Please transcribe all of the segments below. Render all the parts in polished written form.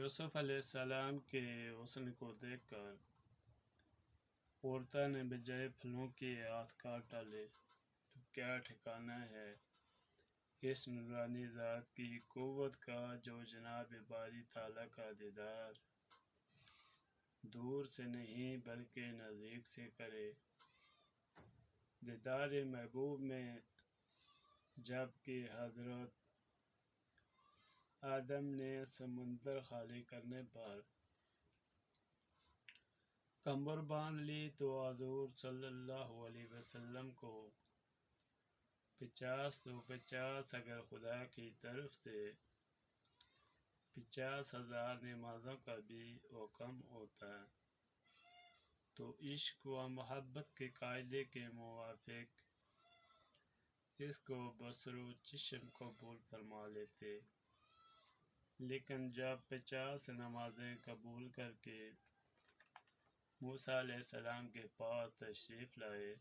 یوسف علیہ السلام کے حسن کو دیکھ کر عورتوں نے بجائے پھلوں کے ہاتھ کاٹ ڈالے تو کیا ٹھکانہ ہے اس نورانی ذات کی قوت کا جو جناب باری تعالیٰ کا دیدار دور سے نہیں بلکہ نزدیک سے کرے۔ دیدار محبوب میں جب کہ حضرت آدم نے سمندر خالی کرنے پر کمر باندھ لی تو حضور صلی اللہ علیہ وسلم کو 50 تو 50 اگر خدا کی طرف سے 50,000 نمازوں کا بھی حکم ہوتا تو عشق و محبت کے قاعدے کے موافق اس کو بصر و چشم قبول فرما لیتے، لیکن جب 50 نمازیں قبول کر کے موسیٰ علیہ السلام کے پاس تشریف لائے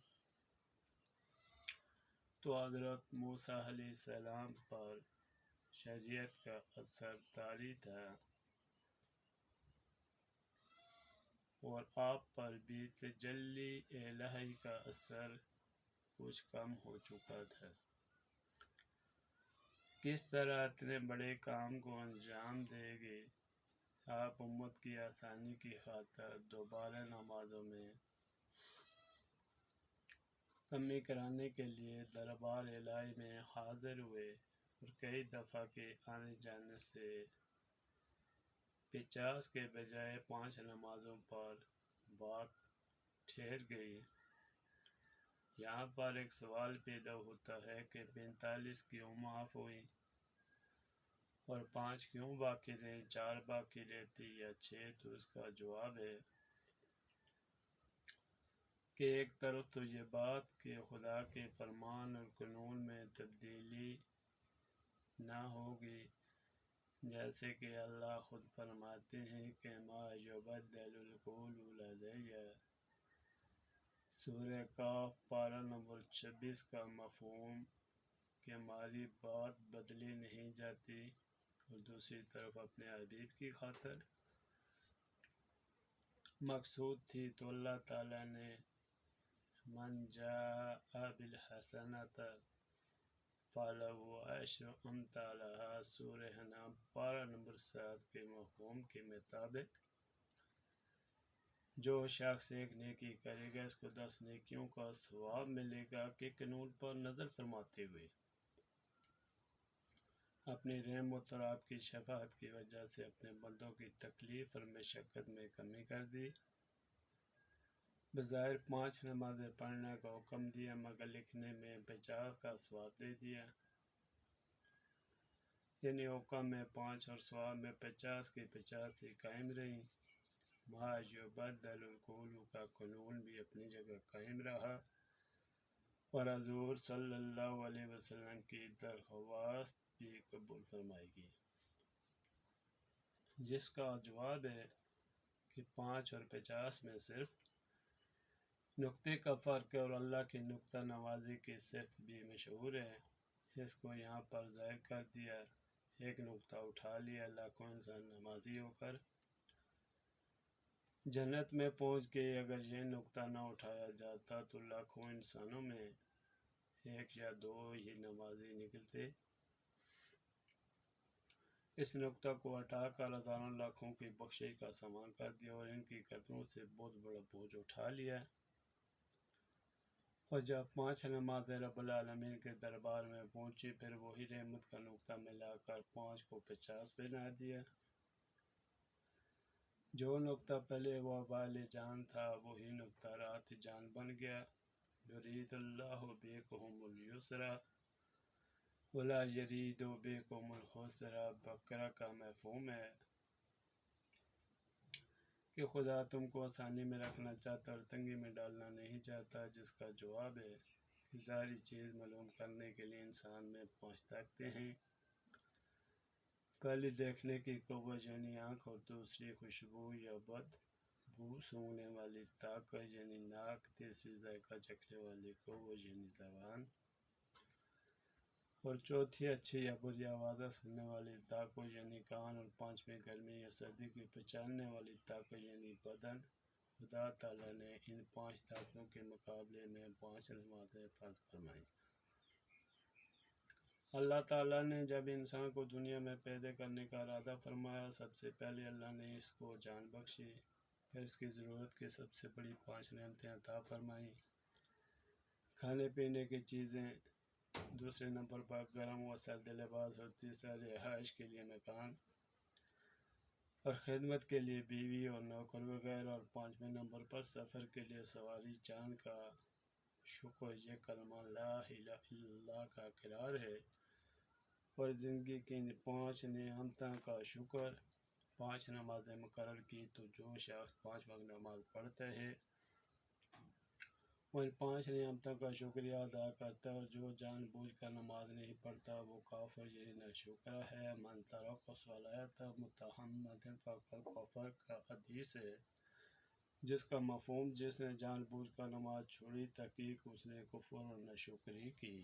تو حضرت موسیٰ علیہ السلام پر شریعت کا اثر طاری تھا اور آپ پر بھی تجلی الہی کا اثر کچھ کم ہو چکا تھا۔ کس طرح اتنے بڑے کام کو انجام دیں گے؟ آپ امت کی آسانی کی خاطر دوبارہ نمازوں میں کمی کرانے کے لیے دربار الہی میں حاضر ہوئے اور کئی دفعہ کے آنے جانے سے 50 کے بجائے 5 نمازوں پر بات ٹھہر گئی۔ یہاں پر ایک سوال پیدا ہوتا ہے کہ 45 کیوں معاف ہوئی اور 5 کیوں باقی رہیں، 4 باقی رہتی یا 6؟ تو اس کا جواب ہے کہ ایک طرف تو یہ بات کہ خدا کے فرمان اور قانون میں تبدیلی نہ ہوگی، جیسے کہ اللہ خود فرماتے ہیں کہ ما یبدل القول لدی، سورہ کہف پارہ نمبر 26 کا مفہوم کہ ہماری بات بدلی نہیں جاتی، اور دوسری طرف اپنے حبیب کی خاطر مقصود تھی تو اللہ تعالیٰ نے من جاء بالحسنۃ فلہ عشر امثالها سورہ انعام پارہ نمبر 7 کے مفہوم کے مطابق جو شخص ایک نیکی کرے گا اس کو 10 نیکیوں کا ثواب ملے گا کہ قانون پر نظر فرماتے ہوئے اپنی رحمت اور آپ کی شفاعت کی وجہ سے اپنے بندوں کی تکلیف اور مشقت میں کمی کر دی۔ بظاہر 5 نمازیں پڑھنے کا حکم دیا مگر لکھنے میں 50 کا ثواب دے دیا، یعنی حکم میں 5 اور ثواب میں 50 کی 50 ہی قائم رہیں۔ ما یبدل القول کا قانون بھی اپنی جگہ قائم رہا اور حضور صلی اللہ علیہ وسلم کی درخواست بھی قبول فرمائی گئی، جس کا جواب ہے کہ 5 اور 50 میں صرف نقطے کا فرق ہے اور اللہ کی نقطہ نوازی کی صفت بھی مشہور ہے، اس کو یہاں پر ظاہر کر دیا۔ ایک نقطہ اٹھا لیا، لاکھوں انسان نمازی ہو کر جنت میں پہنچ گئے، اگر یہ نقطہ نہ اٹھایا جاتا تو لاکھوں انسانوں میں 1 یا 2 ہی نمازی نکلتے۔ اس نقطہ کو ہٹا کر ہزاروں لاکھوں کی بخشش کا سامان کر دیا اور ان کی قدموں سے بہت بڑا بوجھ اٹھا لیا، اور جب 5 نمازیں رب العالمین کے دربار میں پہنچی پھر وہی رحمت کا نقطہ ملا کر 5 کو 50 بنا دیا۔ جو نقطہ پہلے وبال جان تھا وہی نقطہ راحت جان بن گیا۔ یرید اللہ بکم الیسر ولا یرید بکم العسر۔ بقرہ کا مفہوم ہے کہ خدا تم کو آسانی میں رکھنا چاہتا اور تنگی میں ڈالنا نہیں چاہتا، جس کا جواب ہے کہ ظاہری چیز معلوم کرنے کے لیے انسان میں 5 طاقتیں ہیں۔ پہلی دیکھنے کی قوت یعنی آنکھ، اور دوسری خوشبو یا بد بو سونگھنے والی طاقت یعنی ناک، تیسری ذائقہ چکھنے والی قوت یعنی زبان، اور چوتھی اچھی یا بری آوازیں سننے والی طاقت یعنی کان، اور پانچویں گرمی یا سردی کی پہچاننے والی طاقت یعنی بدن۔ خدا تعالیٰ نے ان 5 طاقتوں کے مقابلے میں 5 نمازیں فرض فرمائیں۔ اللہ تعالیٰ نے جب انسان کو دنیا میں پیدا کرنے کا ارادہ فرمایا، سب سے پہلے اللہ نے اس کو جان بخشی، پھر اس کی ضرورت کی سب سے بڑی 5 نعمتیں عطا فرمائیں: کھانے پینے کی چیزیں، دوسرے نمبر پر گرم و سرد لباس، اور تیسرا رہائش کے لیے مکان، اور خدمت کے لیے بیوی اور نوکر وغیرہ، اور 5ویں نمبر پر سفر کے لیے سواری۔ چاند کا شکر یہ کلمہ لا الہ الا اللہ کا اقرار ہے، اور زندگی کی ان 5 نعمتوں کا شکر۔ 5 نمازیں مقرر کی تو جو شخص 5 وقت نماز پڑھتا ہے وہ ان 5 نعمتوں کا شکریہ ادا کرتا ہے، اور جو جان بوجھ کر نماز نہیں پڑھتا وہ کافر یعنی ناشکرہ ہے۔ من ترک الصلاۃ متعمدا فقد کفر کا حدیث ہے، جس کا مفہوم جس نے جان بوجھ کر نماز چھوڑی، تحقیق اس نے کفر اور ناشکری کی۔